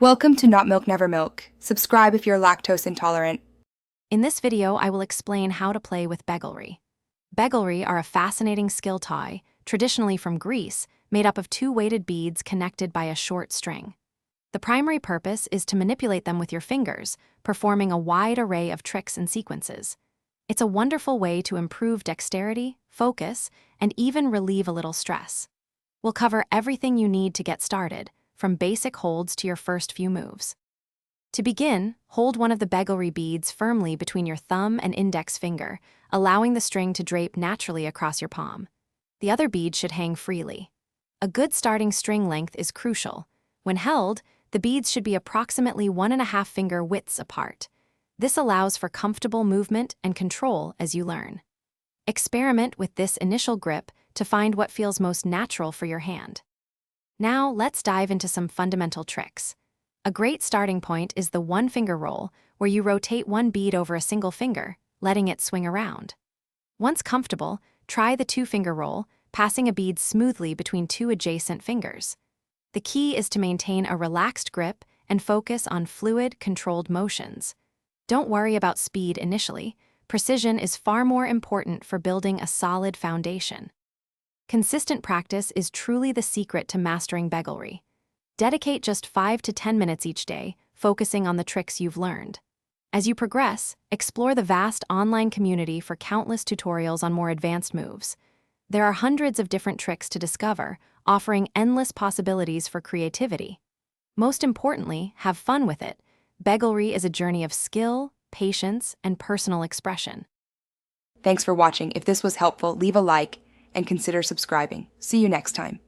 Welcome to Not Milk Never Milk. Subscribe if you're lactose intolerant. In this video, I will explain how to play with Begleri. Begleri are a fascinating skill toy, traditionally from Greece, made up of two weighted beads connected by a short string. The primary purpose is to manipulate them with your fingers, performing a wide array of tricks and sequences. It's a wonderful way to improve dexterity, focus, and even relieve a little stress. We'll cover everything you need to get started, from basic holds to your first few moves. To begin, hold one of the Begleri beads firmly between your thumb and index finger, allowing the string to drape naturally across your palm. The other bead should hang freely. A good starting string length is crucial. When held, the beads should be approximately 1.5 finger widths apart. This allows for comfortable movement and control as you learn. Experiment with this initial grip to find what feels most natural for your hand. Now, let's dive into some fundamental tricks. A great starting point is the one-finger roll, where you rotate one bead over a single finger, letting it swing around. Once comfortable, try the two-finger roll, passing a bead smoothly between two adjacent fingers. The key is to maintain a relaxed grip and focus on fluid, controlled motions. Don't worry about speed initially. Precision is far more important for building a solid foundation. Consistent practice is truly the secret to mastering Begleri. Dedicate just 5 to 10 minutes each day, focusing on the tricks you've learned. As you progress, explore the vast online community for countless tutorials on more advanced moves. There are hundreds of different tricks to discover, offering endless possibilities for creativity. Most importantly, have fun with it. Begleri is a journey of skill, patience, and personal expression. Thanks for watching. If this was helpful, leave a like and consider subscribing. See you next time.